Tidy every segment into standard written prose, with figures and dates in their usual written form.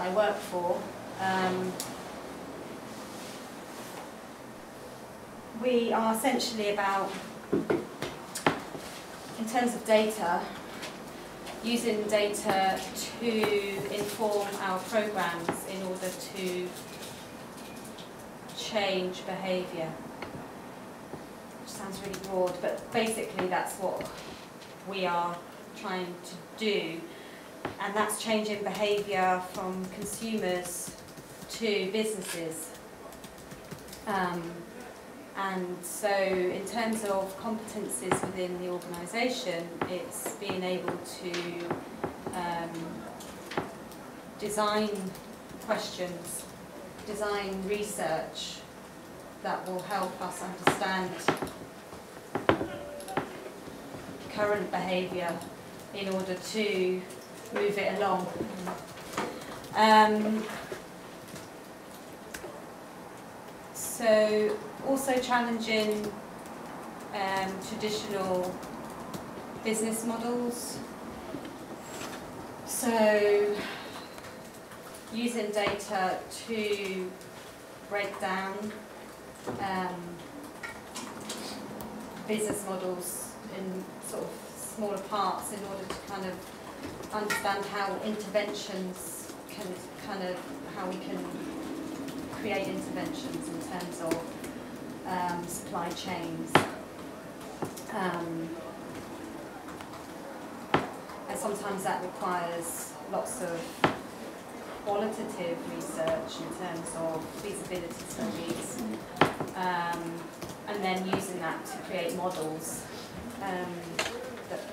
I work for, we are essentially about, in terms of data, using data to inform our programs in order to change behaviour. Which sounds really broad, but basically that's what we are trying to do. And that's changing behaviour from consumers to businesses. And so in terms of competencies within the organisation, it's being able to design questions, design research that will help us understand current behaviour in order to move it along. So also challenging traditional business models. So using data to break down business models in sort of smaller parts in order to kind of understand how interventions can how we can create interventions in terms of supply chains. And sometimes that requires lots of qualitative research in terms of feasibility studies, and then using that to create models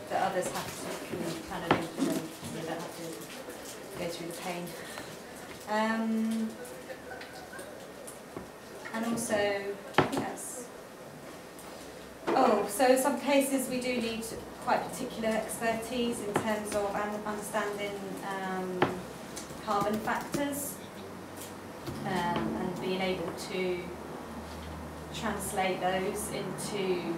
that others can kind of implement. You don't have to go through the pain. And also, yes. Oh, so some cases we do need quite particular expertise in terms of understanding carbon factors and being able to translate those into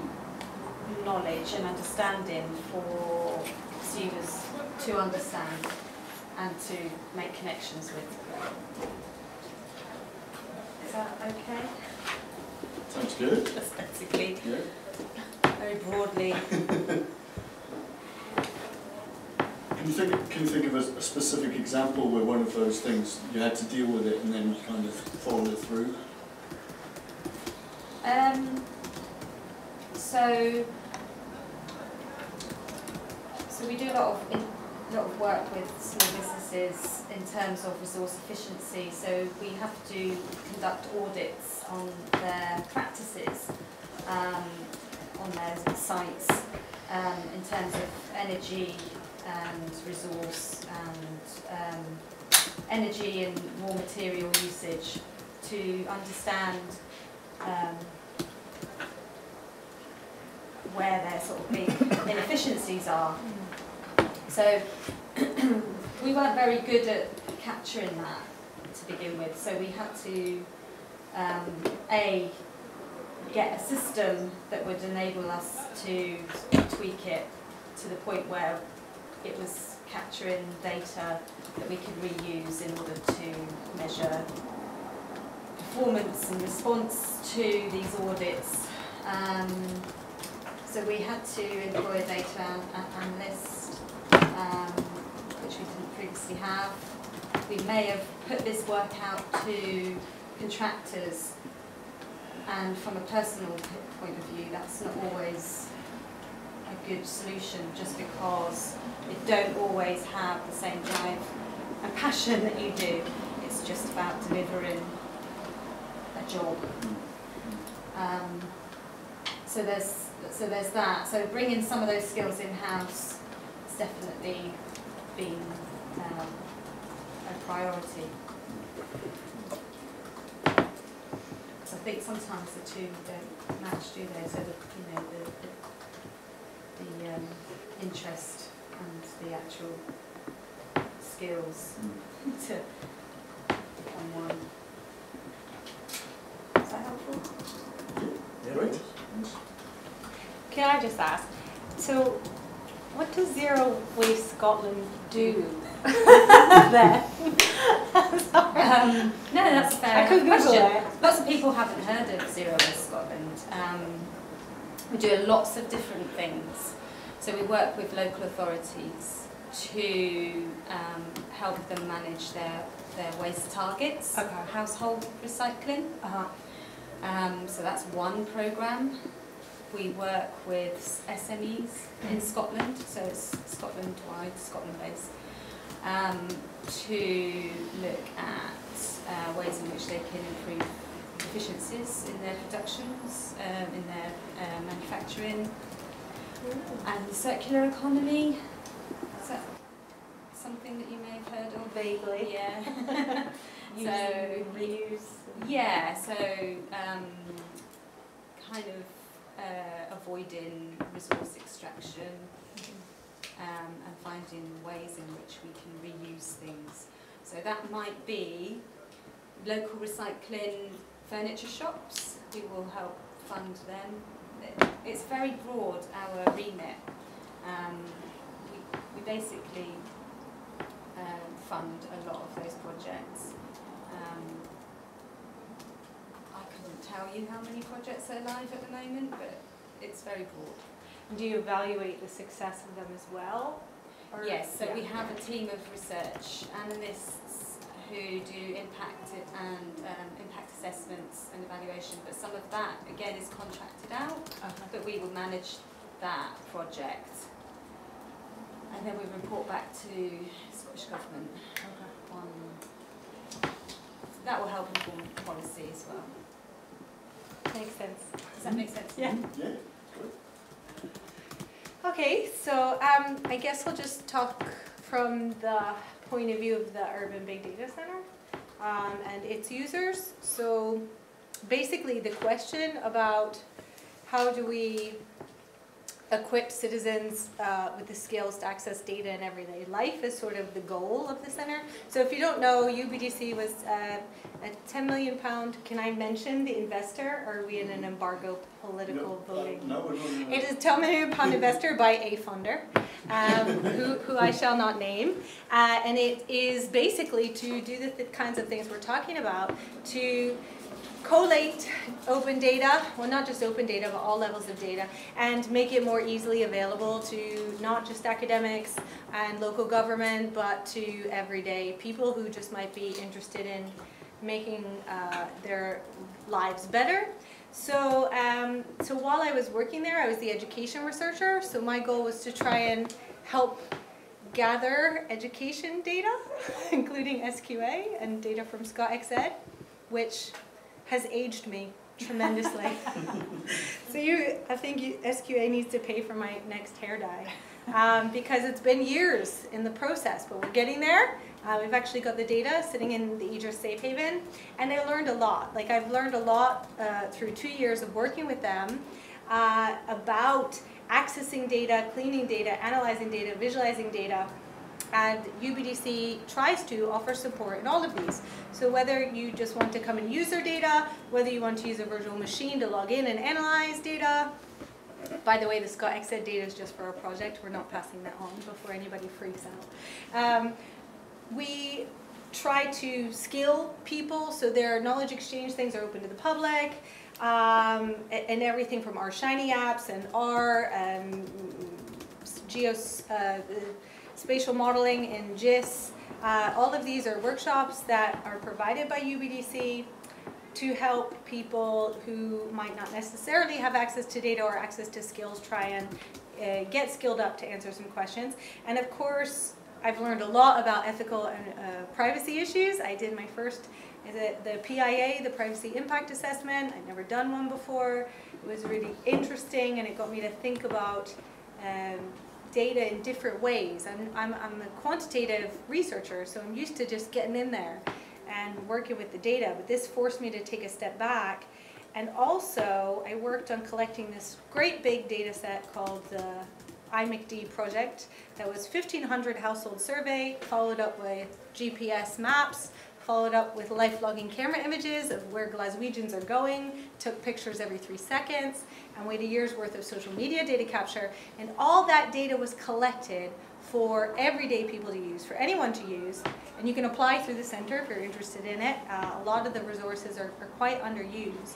knowledge and understanding for consumers to understand and to make connections with. Is that okay? Sounds good. That's basically, yeah. Very broadly. Can you think of a specific example where one of those things you had to deal with it and then you kind of followed it through? So we do a lot of work with small businesses in terms of resource efficiency. So we have to conduct audits on their practices, on their sites, in terms of energy and resource and energy and raw material usage, to understand where their sort of big inefficiencies are. So we weren't very good at capturing that to begin with, so we had to get a system that would enable us to tweak it to the point where it was capturing data that we could reuse in order to measure performance and response to these audits. So we had to employ a data analyst, which we didn't previously have. We may have put this work out to contractors, and from a personal point of view, that's not always a good solution, just because they don't always have the same drive and passion that you do. It's just about delivering a job. So there's that. So bringing some of those skills in-house has definitely been a priority. So I think sometimes the two don't match, do they? So the interest and the actual skills to become one. Is that helpful? Yeah, right. Can I just ask, so what does Zero Waste Scotland do then? No, that's a fair I could enough Google question. it. Lots of people haven't heard of Zero Waste Scotland. We do lots of different things. So we work with local authorities to help them manage their waste targets, Okay. household recycling. So that's one programme. We work with SMEs in Scotland, so it's Scotland-wide, Scotland-based, to look at ways in which they can improve efficiencies in their productions, in their manufacturing, and the circular economy. Is that something that you may have heard of? Vaguely. Yeah. Use So, and reuse. yeah, so kind of avoiding resource extraction and finding ways in which we can reuse things. So that might be local recycling furniture shops. We will help fund them. It's very broad, our remit. We basically fund a lot of those projects. I couldn't tell you how many projects are live at the moment, but it's very broad. Do you evaluate the success of them as well? Or- Yes, so yeah. we have a team of research analysts who do impact assessments and evaluation, but some of that again is contracted out, but we will manage that project. And then we report back to Scottish Government on that will help inform policy as well. Makes sense. Does that make sense? Yeah. Yeah, good. Okay, so I guess we'll just talk from the point of view of the Urban Big Data Center and its users. So basically the question about how do we equip citizens with the skills to access data in everyday life is sort of the goal of the center. So if you don't know, UBDC was a £10 million, can I mention the investor, or are we in an embargo political voting? No, we're not. It is a £10 million investor by a funder, who I shall not name, and it is basically to do the kinds of things we're talking about, to collate open data, well not just open data, but all levels of data, and make it more easily available to not just academics and local government, but to everyday people who just might be interested in making their lives better. So, so while I was working there, I was the education researcher, so my goal was to try and help gather education data, including SQA and data from ScotXEd, which has aged me tremendously. So I think SQA needs to pay for my next hair dye because it's been years in the process, but we're getting there. We've actually got the data sitting in the Idris Safe Haven, and I learned a lot. Like I've learned a lot through 2 years of working with them about accessing data, cleaning data, analyzing data, visualizing data. And UBDC tries to offer support in all of these. So whether you just want to come and use their data, whether you want to use a virtual machine to log in and analyze data. By the way, the ScotXEd data is just for our project. We're not passing that on before anybody freaks out. We try to skill people, so their knowledge exchange things are open to the public, and everything from our Shiny apps and our spatial modeling in GIS. All of these are workshops that are provided by UBDC to help people who might not necessarily have access to data or access to skills try and get skilled up to answer some questions. And of course, I've learned a lot about ethical and privacy issues. I did my first, the PIA, the Privacy Impact Assessment. I'd never done one before. It was really interesting, and it got me to think about data in different ways. I'm a quantitative researcher, so I'm used to just getting in there and working with the data, but this forced me to take a step back. And also, I worked on collecting this great big data set called the IMCD project that was 1,500 household survey, followed up with GPS maps, followed up with life logging camera images of where Glaswegians are going, took pictures every 3 seconds, and we had a year's worth of social media data capture. And all that data was collected for everyday people to use, for anyone to use, and you can apply through the center if you're interested in it. A lot of the resources are quite underused.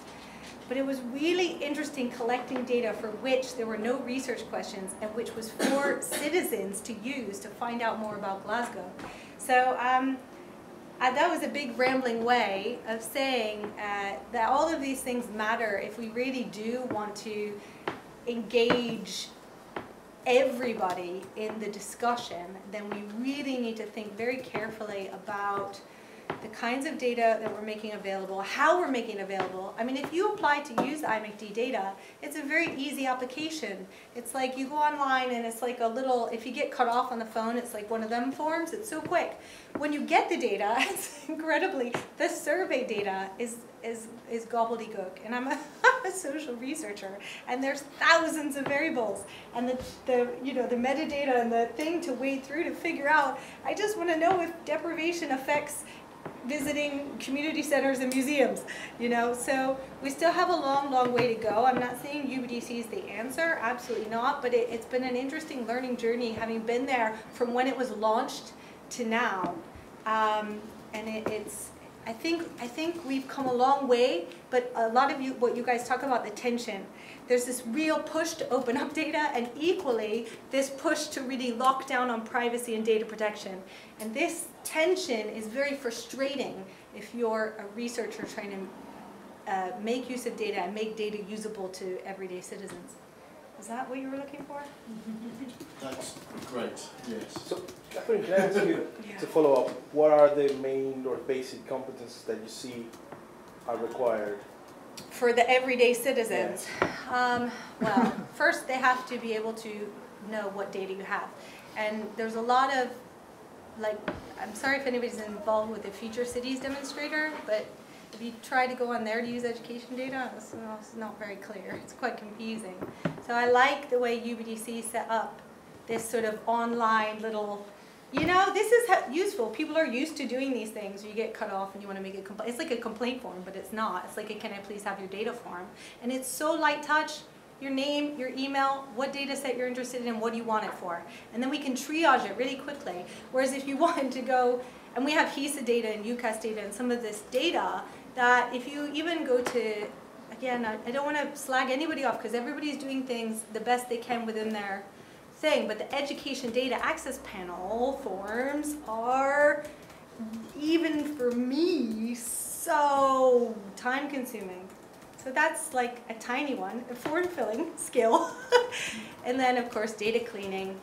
But it was really interesting collecting data for which there were no research questions and which was for citizens to use to find out more about Glasgow. So that was a big rambling way of saying that all of these things matter if we really do want to engage everybody in the discussion. Then we really need to think very carefully about the kinds of data that we're making available, how we're making it available. I mean, if you apply to use IMCD data, it's a very easy application. It's like you go online and it's like a little, if you get cut off on the phone, it's like one of them forms. It's so quick. When you get the data, it's incredibly, the survey data is gobbledygook. And I'm a social researcher, and there's thousands of variables. And the metadata and the thing to wade through to figure out, I just want to know if deprivation affects visiting community centers and museums, so we still have a long way to go. I'm not saying UBDC is the answer, absolutely not, but it's been an interesting learning journey having been there from when it was launched to now, and I think we've come a long way, but a lot of what you guys talk about, the tension, there's this real push to open up data, and equally this push to really lock down on privacy and data protection. And this tension is very frustrating if you're a researcher trying to make use of data and make data usable to everyday citizens. Is that what you were looking for? That's great, yes. So, Catherine, can I ask you to follow up, what are the main or basic competences that you see are required? For the everyday citizens? Well, first they have to be able to know what data you have. And there's a lot of, I'm sorry if anybody's involved with the Future Cities demonstrator, but if you try to go on there to use education data, it's not very clear. It's quite confusing. So I like the way UBDC set up this sort of online little, this is useful. People are used to doing these things. You get cut off and you want to make a complaint. It's like a complaint form, but it's not. It's like a can I please have your data form. And it's so light touch. Your name, your email, what data set you're interested in, what do you want it for. And then we can triage it really quickly. Whereas if you wanted to go, and we have HESA data and UCAS data and some of this data that if you even go to, again, I don't want to slag anybody off because everybody's doing things the best they can within their thing, but the education data access panel forms are, even for me, so time consuming. So that's like a tiny one, a form-filling skill. And then, of course, data cleaning,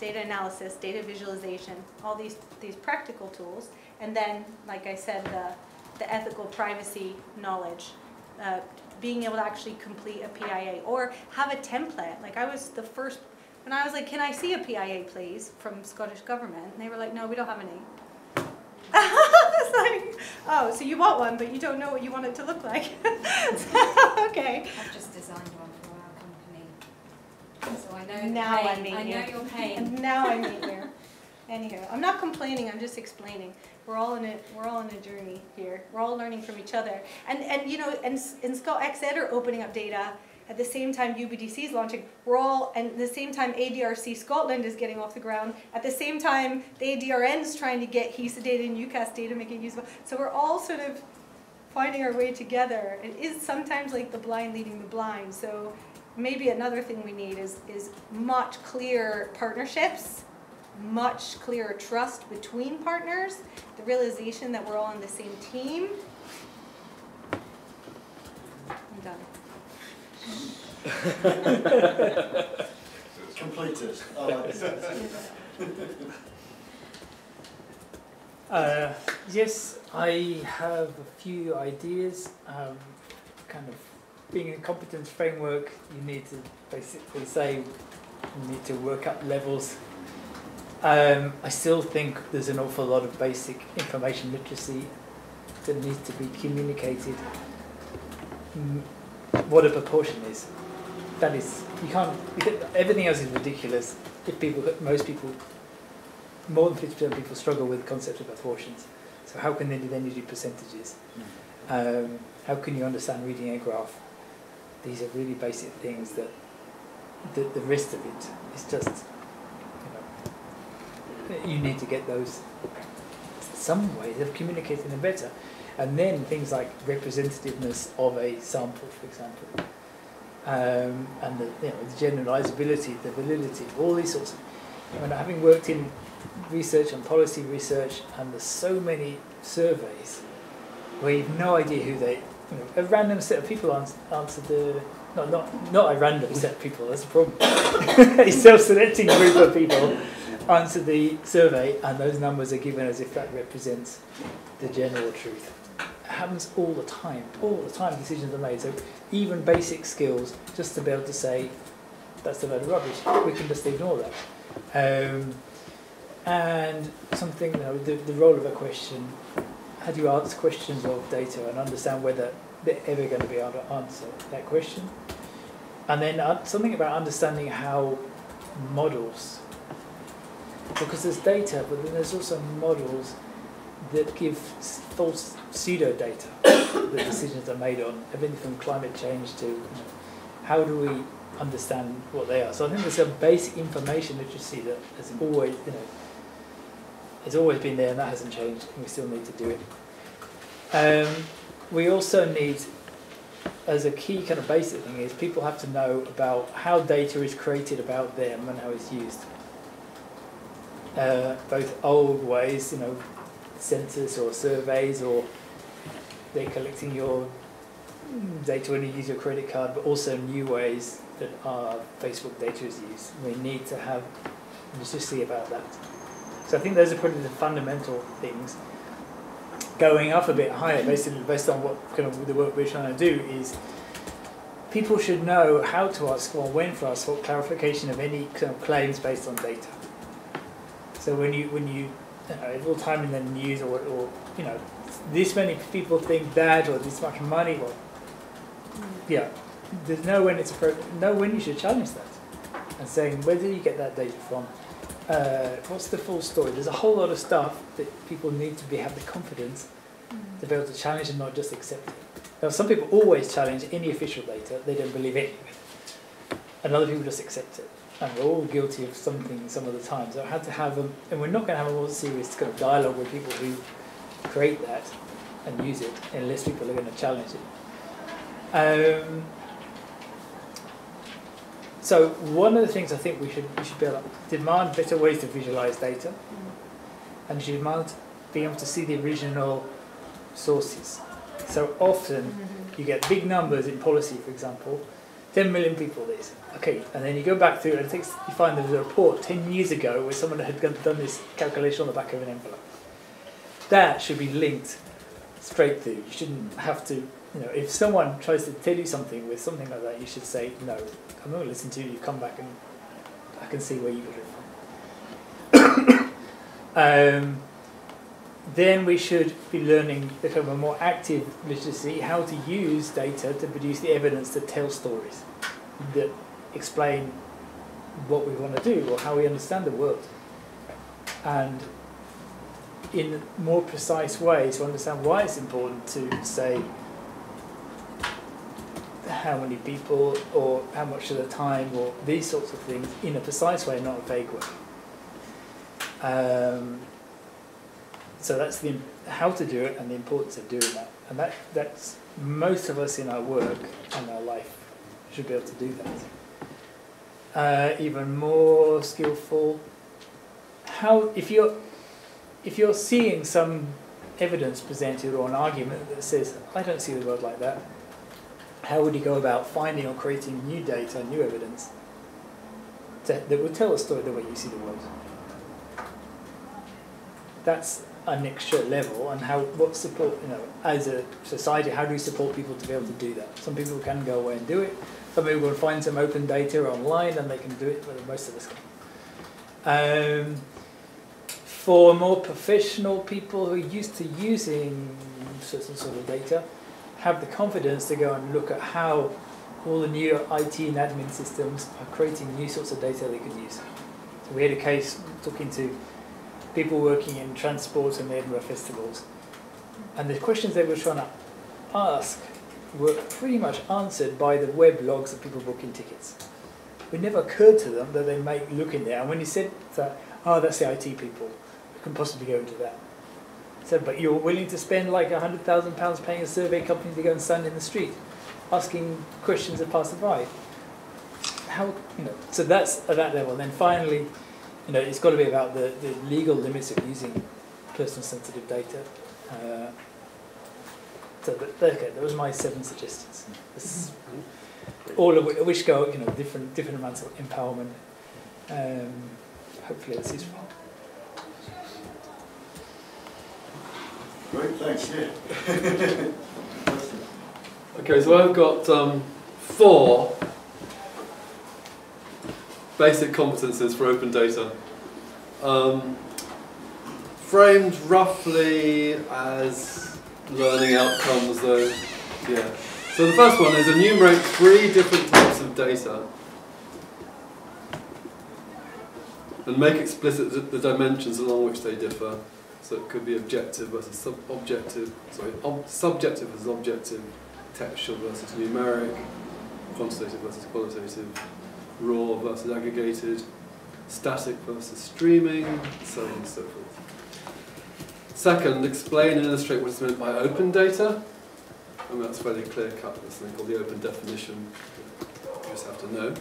data analysis, data visualization, all these practical tools. And then, like I said, the ethical privacy knowledge, being able to actually complete a PIA or have a template. Like I was the first, when I was like, can I see a PIA please from Scottish Government? And they were like, no, we don't have any. It's like, oh, so you want one, but you don't know what you want it to look like. Okay. I've just designed one for our company, so I know Now the I pain. meet I know you. your pain. And now I meet you. Anywho, I'm not complaining. I'm just explaining. We're all in a journey here. We're all learning from each other. And ScotXEd are opening up data at the same time UBDC is launching. And at the same time ADRC Scotland is getting off the ground. At the same time, the ADRN is trying to get HESA data and UCAS data, make it useful. So we're all sort of finding our way together. It is sometimes like the blind leading the blind. So maybe another thing we need is much clearer partnerships, much clearer trust between partners, the realization that we're all on the same team. I'm done. Completed. I like it. Yes, I have a few ideas. Kind of being a competence framework, you need to basically say you need to work up levels. I still think there's an awful lot of basic information literacy that needs to be communicated. What a proportion is. That is, everything else is ridiculous. Most people, more than 50% of people struggle with the concept of proportions. So how can they then do percentages? How can you understand reading a graph? These are really basic things that the rest of it is just, you need to get those, some ways of communicating them better. And then things like representativeness of a sample, for example, and the generalizability, the validity, all these sorts of. Having worked in research and policy research, and there's so many surveys where you've no idea who they, a random set of people answered the, not a random set of people, that's a problem. A self-selecting group of people answered the survey, and those numbers are given as if that represents the general truth. It happens all the time decisions are made. So even basic skills, just to be able to say, that's a load of rubbish, we can just ignore that. And something, the role of a question, how do you answer questions of data and understand whether they're ever going to be able to answer that question? And then something about understanding how models, because there's data, but then there's also models that give false pseudo-data that decisions are made on, everything from climate change to how do we understand what they are. So I think there's some basic information literacy that has always, has always been there, and that hasn't changed, and we still need to do it. We also need, as a key kind of basic thing, is people have to know about how data is created about them and how it's used. Both old ways, census or surveys, or they're collecting your data when you use your credit card, but also new ways that our Facebook data is used. We need to have literacy about that. So I think those are probably the fundamental things. Going up a bit higher, based on what kind of the work we're trying to do, is people should know how to ask or when to ask for clarification of any kind of claims based on data. So when you all the time in the news, or this many people think that, or this much money, or there's know when it's appropriate, know when you should challenge that, and saying, where did you get that data from? What's the full story? There's a whole lot of stuff that people need to have the confidence to be able to challenge and not just accept it. Now, some people always challenge any official data; they don't believe any of it, and other people just accept it. And we're all guilty of something some of the time. So I had to have them, and we're not going to have a more serious kind of dialogue with people who create that and use it, unless people are going to challenge it. So one of the things I think we should be able to demand better ways to visualize data, and you should demand being able to see the original sources. So often you get big numbers in policy, for example, 10 million people this. Okay, and then you go back through and you find there was a report 10 years ago where someone had done this calculation on the back of an envelope. That should be linked straight through. You shouldn't have to, if someone tries to tell you something with something like that, you should say, no, I'm not going to listen to you, come back and I can see where you got it from. Then we should be learning become a more active literacy, how to use data to produce the evidence that tells stories, that explain what we want to do or how we understand the world. And in more precise ways to understand why it's important to say how many people or how much of the time or these sorts of things in a precise way, not a vague way. So that's how to do it and the importance of doing that. And that's most of us in our work and our life should be able to do that. Even more skillful. If you're seeing some evidence presented or an argument that says, I don't see the world like that, how would you go about finding or creating new data, new evidence that would tell a story the way you see the world? That's an extra level, and what support, as a society, how do we support people to be able to do that? Some people can go away and do it. Some people will find some open data online and they can do it, but most of us can't. For more professional people who are used to using certain sort of data, have the confidence to go and look at how all the new IT and admin systems are creating new sorts of data they can use. So we had a case talking to people working in transport and the Edinburgh festivals, and the questions they were trying to ask were pretty much answered by the web logs of people booking tickets. It never occurred to them that they might look in there, and when you said that, oh, that's the IT people, who can possibly go and do that. So, but you're willing to spend like £100,000 paying a survey company to go and stand in the street, asking questions of passerby. How, you know, so that's at that level. And then finally, you know, it's got to be about the legal limits of using personal sensitive data. So okay, those are my 7 suggestions. This is all of which go, you know, different amounts of empowerment. Hopefully that's useful. Great, thanks, yeah. Okay, so I've got 4 basic competences for open data. Framed roughly as learning outcomes though, yeah. So the first one is enumerate 3 different types of data and make explicit the dimensions along which they differ. So it could be objective versus subjective versus objective, textual versus numeric, quantitative versus qualitative, raw versus aggregated, static versus streaming, so on and so forth. Second, explain and illustrate what is meant by open data. I mean, that's fairly clear cut, there's something called the open definition, you just have to know.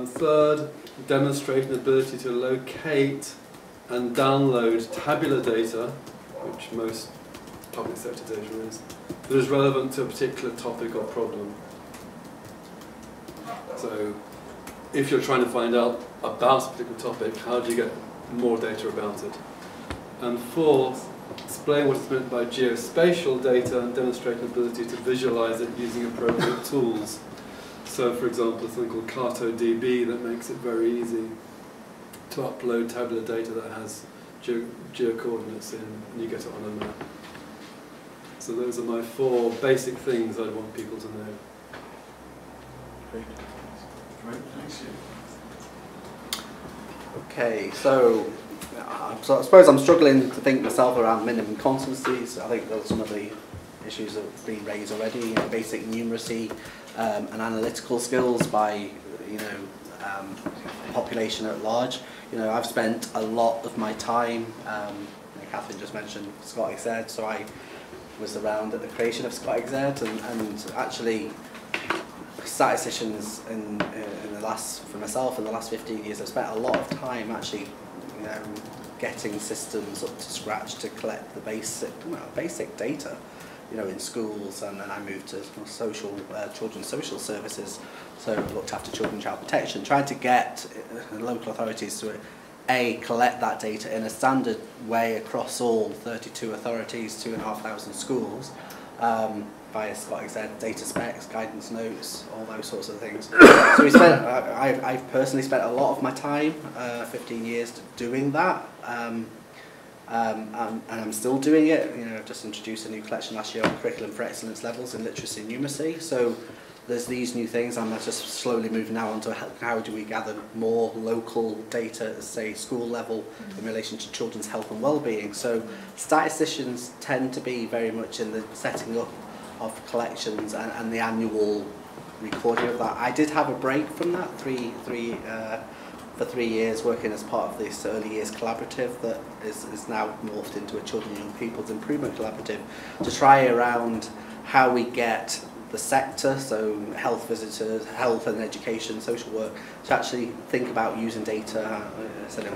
Third, demonstrate an ability to locate and download tabular data, which most public sector data is, that is relevant to a particular topic or problem. So, if you're trying to find out about a particular topic, how do you get more data about it? And fourth, explain what is meant by geospatial data and demonstrate an ability to visualize it using appropriate tools. So, for example, something called CartoDB that makes it very easy to upload tabular data that has geo-coordinates in, and you get it on a map. So those are my 4 basic things I'd want people to know. Great, thanks, yeah. Okay, so I suppose I'm struggling to think myself around minimum competencies. I think those are some of the issues that have been raised already. You know, basic numeracy and analytical skills by, you know, population at large. You know, I've spent a lot of my time, Catherine just mentioned ScotExEd, so I was around at the creation of ScotExEd, and actually statisticians in the last, for myself in the last 15 years, I've spent a lot of time actually, you know, getting systems up to scratch to collect the basic data, you know, in schools, and then I moved to children's social services, so looked after children and child protection, trying to get local authorities to collect that data in a standard way across all 32 authorities, 2,500 schools, via ScotExEd, data specs, guidance notes, all those sorts of things. So I've personally spent a lot of my time, 15 years, doing that. And I'm still doing it. You know, I've just introduced a new collection last year on curriculum for excellence levels in literacy and numeracy. So there's these new things. I'm just slowly moving now on to how do we gather more local data at, say, school level in relation to children's health and well-being. So statisticians tend to be very much in the setting up of collections and the annual recording of that. I did have a break from that for 3 years, working as part of this early years collaborative that is now morphed into a Children and Young People's Improvement Collaborative, to try around how we get the sector, so health visitors, health and education, social work, to actually think about using data, I said in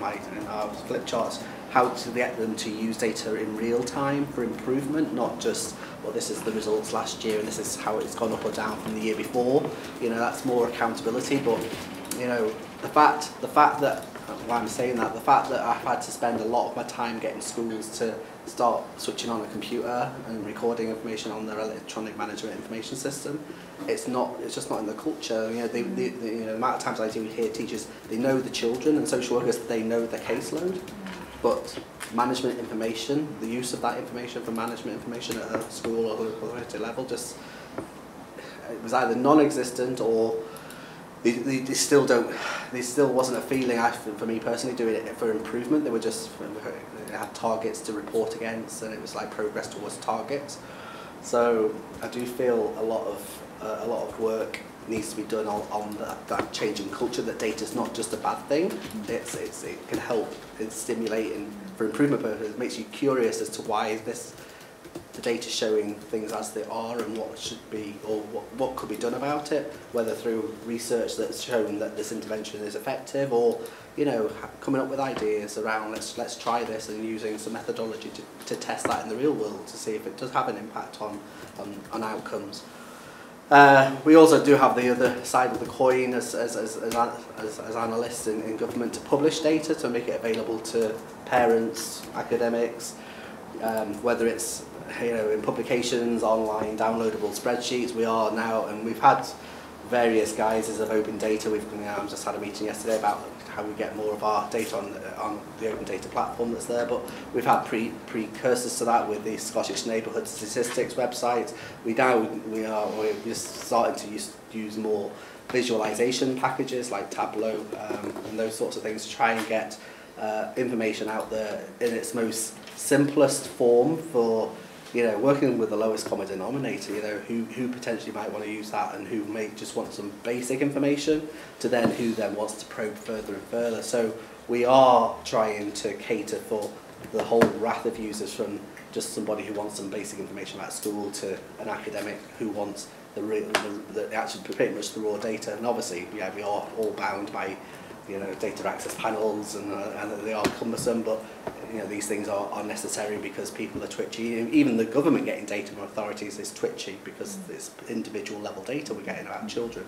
our flip charts, how to get them to use data in real time for improvement, not just, well, this is the results last year and this is how it's gone up or down from the year before. You know, that's more accountability, but, you know, the fact that, why I'm saying that, the fact that I've had to spend a lot of my time getting schools to start switching on a computer and recording information on their electronic management information system, it's just not in the culture. You know, the amount of times I do hear teachers, they know the children, and social workers, they know the caseload, but management information, the use of that information for management information at a school or local authority level, just, it was either non-existent or they still wasn't a feeling for me personally doing it for improvement. They were just, they had targets to report against, and it was like progress towards targets. So I do feel a lot of work needs to be done on that changing culture, that data is not just a bad thing. It can help in stimulating for improvement purposes. It makes you curious as to why is the data showing things as they are, and what should be, or what could be done about it, whether through research that's shown that this intervention is effective, or coming up with ideas around let's try this, and using some methodology to test that in the real world to see if it does have an impact on outcomes. We also do have the other side of the coin as analysts in government, to publish data, to make it available to parents, academics, whether it's in publications, online, downloadable spreadsheets. We are now, and we've had various guises of open data. We've just had a meeting yesterday about how we get more of our data on the open data platform that's there, but we've had precursors to that with the Scottish Neighbourhood Statistics website. We're just starting to use more visualization packages like Tableau and those sorts of things to try and get information out there in its most simplest form for working with the lowest common denominator, who potentially might want to use that, and who may just want some basic information, to then who then wants to probe further and further. So we are trying to cater for the whole raft of users, from just somebody who wants some basic information about school to an academic who wants actually pretty much the raw data. And obviously, we are all bound by data access panels, and they are cumbersome, but these things are necessary because people are twitchy. Even the government getting data from authorities is twitchy because it's individual level data we're getting about children,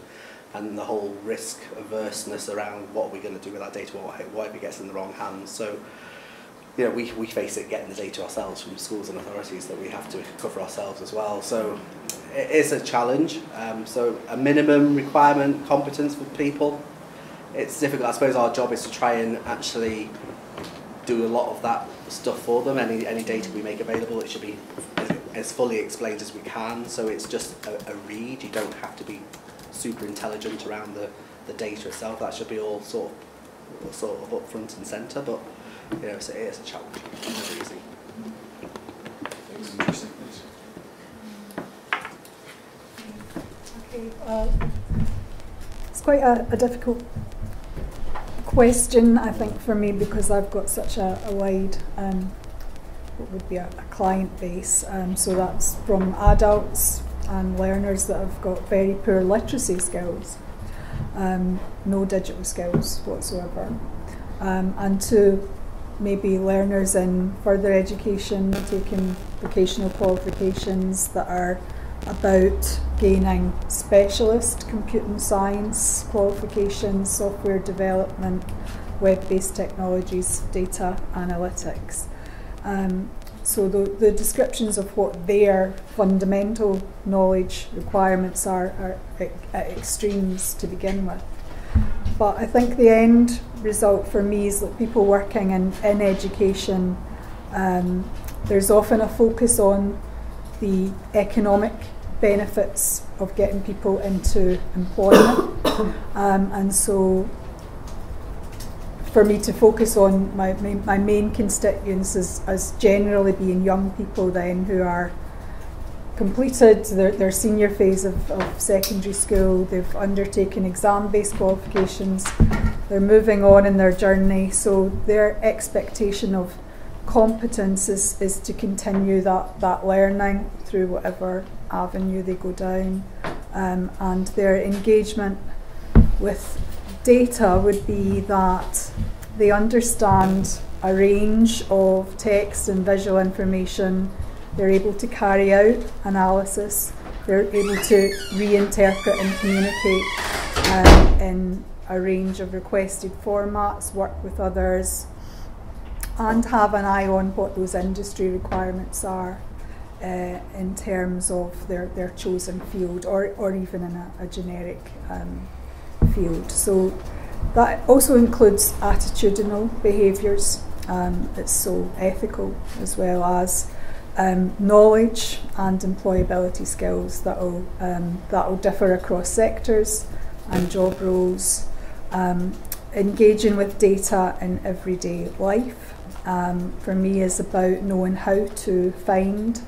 and the whole risk averseness around what are we going to do with that data, what if it gets in the wrong hands. So we face it getting the data ourselves from schools and authorities that we have to cover ourselves as well. So it is a challenge. So a minimum requirement competence for people. It's difficult. I suppose our job is to try and actually do a lot of that stuff for them. Any data we make available, it should be as fully explained as we can. So it's just a read. You don't have to be super intelligent around the data itself. That should be all sort of up front and centre. But so it is a challenge. It's never easy. It's interesting. Okay. It's quite a difficult question, I think, for me, because I've got such a wide, what would be a client base. So that's from adults and learners that have got very poor literacy skills, no digital skills whatsoever, and to maybe learners in further education, taking vocational qualifications that are about gaining specialist computing science qualifications, software development, web-based technologies, data analytics. So the descriptions of what their fundamental knowledge requirements are at extremes to begin with. But I think the end result for me is that people working in education, there's often a focus on the economic benefits of getting people into employment, and so for me to focus on my main constituents as generally being young people then who are completed their senior phase of secondary school, they've undertaken exam-based qualifications, they're moving on in their journey, so their expectation of competence is to continue that learning through whatever avenue they go down, and their engagement with data would be that they understand a range of text and visual information, they're able to carry out analysis, they're able to reinterpret and communicate in a range of requested formats, work with others, and have an eye on what those industry requirements are in terms of their chosen field, or even in a generic field. So that also includes attitudinal behaviours. It's so ethical, as well as knowledge and employability skills that'll differ across sectors and job roles. Engaging with data in everyday life, for me, is about knowing how to find,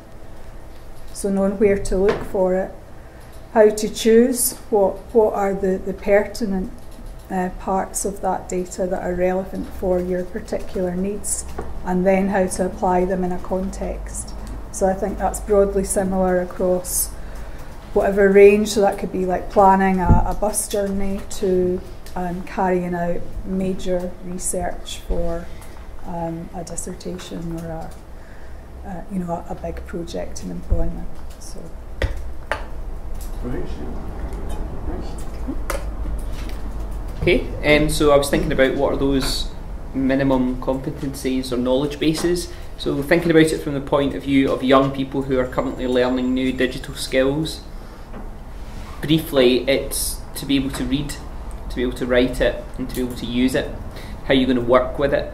so knowing where to look for it, how to choose what are the pertinent parts of that data that are relevant for your particular needs, and then how to apply them in a context. So I think that's broadly similar across whatever range, so that could be like planning a bus journey to carrying out major research for a dissertation or a big project in employment. So. Okay, so I was thinking about what are those minimum competencies or knowledge bases. So thinking about it from the point of view of young people who are currently learning new digital skills, briefly it's to be able to read, to be able to write it, and to be able to use it. How you're going to work with it.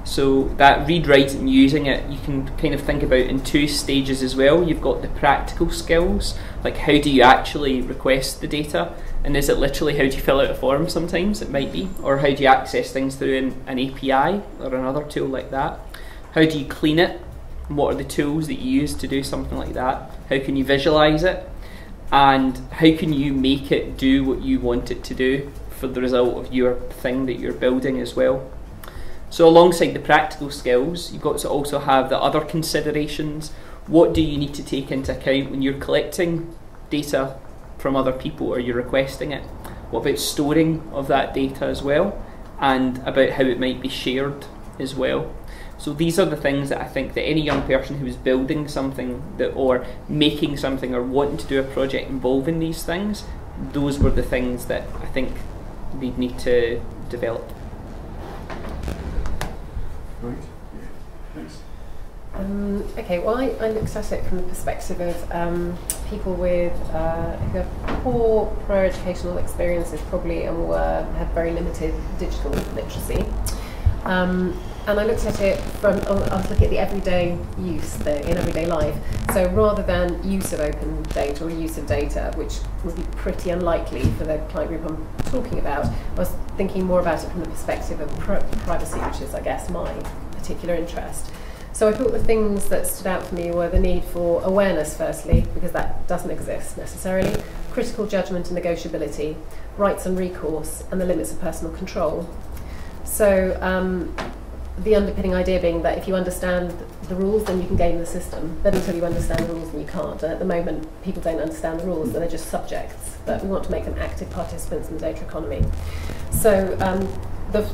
So that read, write and using it, you can kind of think about in two stages as well. You've got the practical skills, like how do you actually request the data, and is it literally how do you fill out a form sometimes, it might be, or how do you access things through an API or another tool like that. How do you clean it, and what are the tools that you use to do something like that, how can you visualise it, and how can you make it do what you want it to do for the result of your thing that you're building as well. So alongside the practical skills, you've got to also have the other considerations. What do you need to take into account when you're collecting data from other people or you're requesting it? What about storing of that data as well, and about how it might be shared as well. So these are the things that I think that any young person who is building something or making something or wanting to do a project involving these things, those were the things that I think they'd need to develop. Right. Yeah. Thanks. Okay, well I looked at it from the perspective of people with who have poor prior educational experiences probably and have very limited digital literacy. And I looked at it I was looking at the everyday use in everyday life. So rather than use of open data or use of data, which would be pretty unlikely for the client group I'm talking about, I was thinking more about it from the perspective of privacy, which is, I guess, my particular interest. So I thought the things that stood out for me were the need for awareness, firstly, because that doesn't exist necessarily, critical judgment and negotiability, rights and recourse, and the limits of personal control. So the underpinning idea being that if you understand the rules, then you can game the system. But until you understand the rules, then you can't. And at the moment, people don't understand the rules, so they're just subjects. But we want to make them active participants in the data economy. So,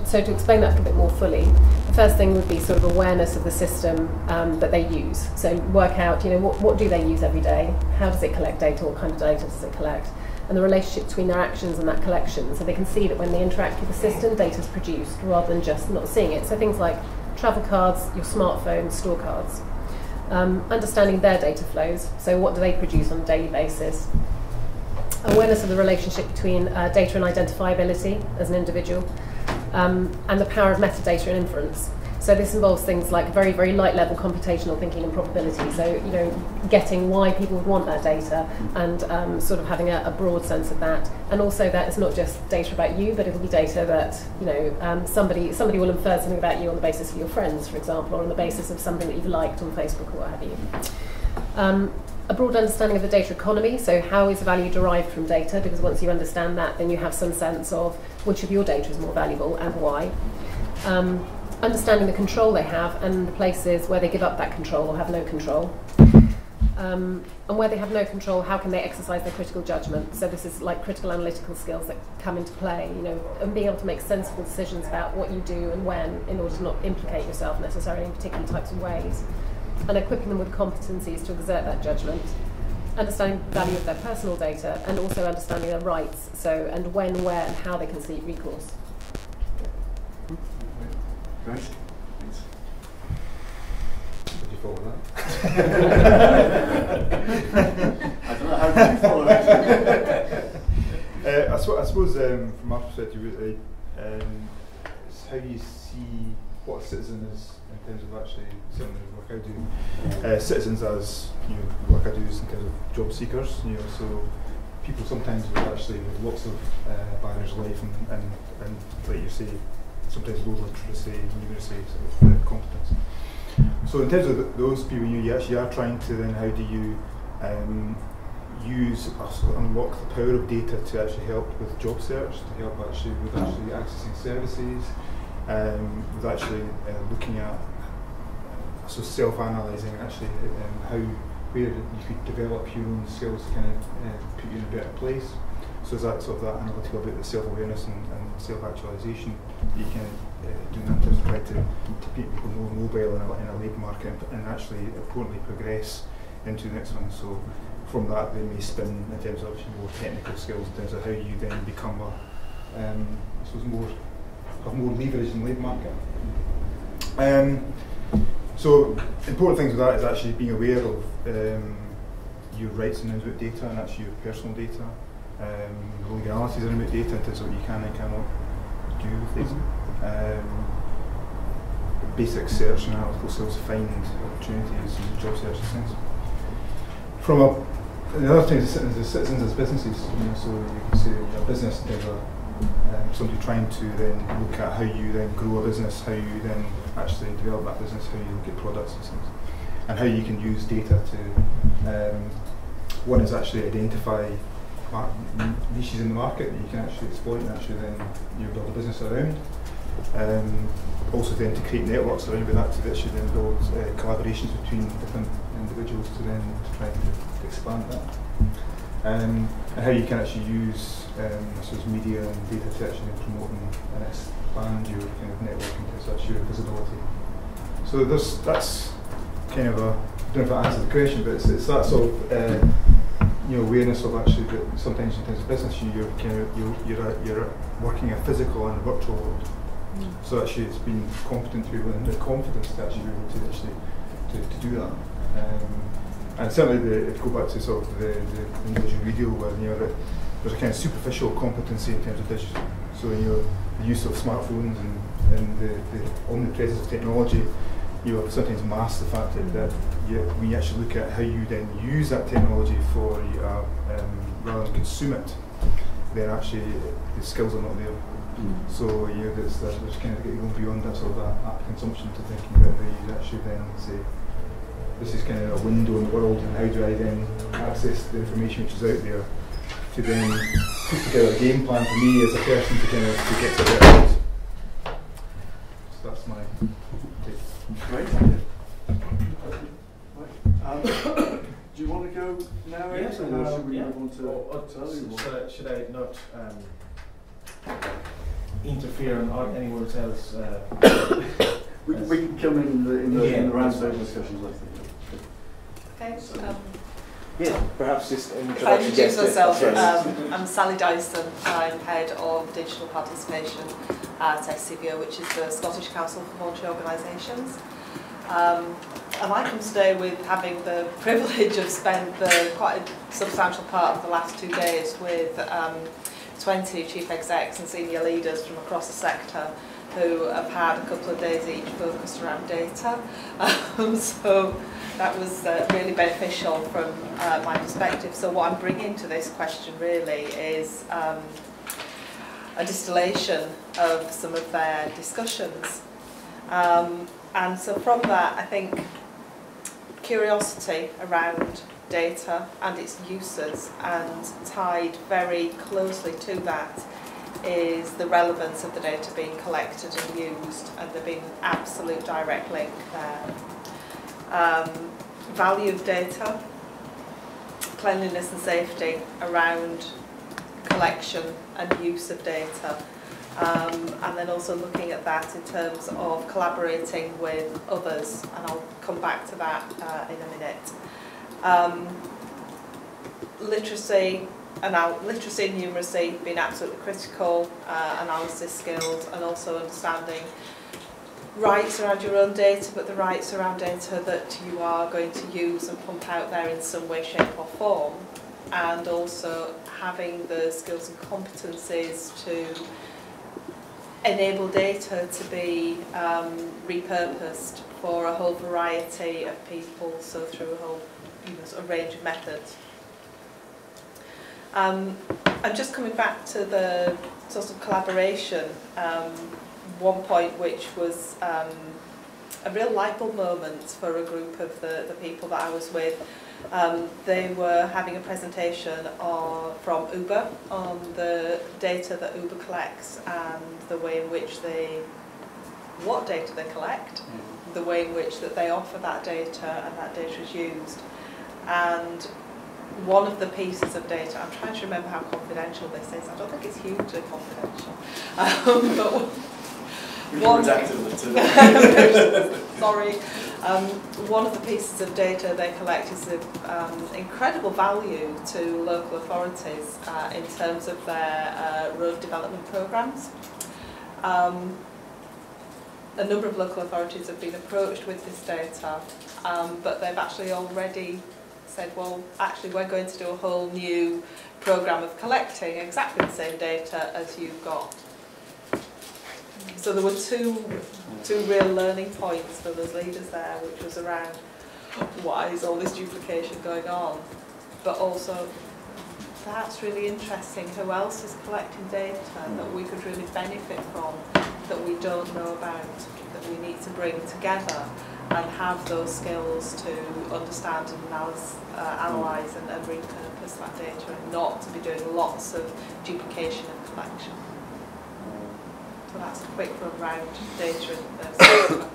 so to explain that a bit more fully, the first thing would be sort of awareness of the system that they use. So work out, what do they use every day? How does it collect data? What kind of data does it collect? And the relationship between their actions and that collection, so they can see that when they interact with the system, data is produced rather than just not seeing it. So things like travel cards, your smartphone, store cards. Understanding their data flows, so what do they produce on a daily basis. Awareness of the relationship between data and identifiability as an individual, and the power of metadata and inference. So this involves things like very, very light level computational thinking and probability. So, getting why people would want that data and sort of having a broad sense of that. And also that it's not just data about you, but it'll be data that, somebody will infer something about you on the basis of your friends, for example, or on the basis of something that you've liked on Facebook or what have you. A broad understanding of the data economy, so how is value derived from data, because once you understand that, then you have some sense of which of your data is more valuable and why. Understanding the control they have and the places where they give up that control or have no control. And where they have no control, how can they exercise their critical judgment? So this is like critical analytical skills that come into play, and being able to make sensible decisions about what you do and when in order to not implicate yourself necessarily in particular types of ways. And equipping them with competencies to exert that judgment. Understanding the value of their personal data and also understanding their rights, and when, where and how they can seek recourse. Great. Thanks. Did you follow that? I don't know how did you follow it. I suppose from our perspective, it's how you see what a citizen is in terms of actually something the work I do. Citizens as the work I do is in terms of job seekers. So people sometimes with lots of barriers of life and like you say, sometimes low literacy, numeracy sort of competence. So in terms of those people, you actually are trying to then how do you use or sort of unlock the power of data to actually help with job search, to help actually with actually accessing services, with actually looking at so self-analysing actually how where you could develop your own skills to kind of put you in a better place. So there's that sort of that analytical bit, the self-awareness and self-actualisation that you can do in terms of trying to make people more mobile in a labour market and actually importantly progress into the next one. So from that they may spin in terms of more technical skills in terms of how you then become a I suppose have more leverage in the labour market. So important things with that is actually being aware of your rights and input data and actually your personal data, the legalities around data in terms of what you can and cannot do with data. Basic search and analytical skills to find opportunities and job search and things. The other thing is the citizens as businesses, so you can say a business is somebody trying to then look at how you then grow a business, how you then actually develop that business, how you look at products and things, and how you can use data to, one is actually identify niches in the market that you can actually exploit and actually then build a business around. Also then to create networks around with that to actually then build collaborations between different individuals to then try to expand that. And how you can actually use I suppose media and data to actually promote and expand your kind of networking to such your visibility. So that's kind of I don't know if that answers the question, but it's that sort of awareness of actually that sometimes in terms of business you're working a physical and a virtual world. So actually it's being competent to be able and the confidence to actually be able to actually to do that. And certainly if you go back to sort of the English radio where there's a kind of superficial competency in terms of digital. So the use of smartphones and the omnipresence of technology, you sometimes mask the fact that when you actually look at how you then use that technology for rather than consume it, then actually the skills are not there. So there's kind of going beyond that sort of app consumption to thinking about how you actually then say, this is kind of a window in the world, and how do I then access the information which is out there to then put together a game plan for me as a person to kind of to get to that. So that's my take. Great. Do you want to go now? Yes, or should we move on to should I not interfere on any words else? We can come in the roundtable discussions later. Okay. Yeah, perhaps just if I introduce myself, I'm Sally Dyson. I'm head of digital participation at SCVO, which is the Scottish Council for Voluntary Organisations. And I come today with having the privilege of spent quite a substantial part of the last 2 days with 20 chief execs and senior leaders from across the sector who have had a couple of days each focused around data. So that was really beneficial from my perspective. So what I'm bringing to this question really is a distillation of some of their discussions. And so from that, I think curiosity around data and its uses, and tied very closely to that is the relevance of the data being collected and used, and there being an absolute direct link there. Value of data, cleanliness and safety around collection and use of data, and then also looking at that in terms of collaborating with others, and I'll come back to that in a minute. Literacy and numeracy being absolutely critical, analysis skills, and also understanding rights around your own data, but the rights around data that you are going to use and pump out there in some way, shape or form, and also having the skills and competencies to enable data to be repurposed for a whole variety of people, so through a whole sort of range of methods. And just coming back to the sort of collaboration, one point which was a real light bulb moment for a group of the people that I was with They were having a presentation from Uber on the data that Uber collects and the way in which what data they collect, the way in which that they offer that data and that data is used. And one of the pieces of data, I'm trying to remember how confidential this is, I don't think it's hugely confidential, but sorry. One of the pieces of data they collect is of incredible value to local authorities in terms of their road development programmes. A number of local authorities have been approached with this data, but they've actually already said, well, actually we're going to do a whole new programme of collecting exactly the same data as you've got. So there were two real learning points for those leaders there, which was around why is all this duplication going on, but also that's really interesting. Who else is collecting data that we could really benefit from that we don't know about, that we need to bring together and have those skills to understand and analyse and repurpose that data, and not to be doing lots of duplication and collection. So that's a quick run round data and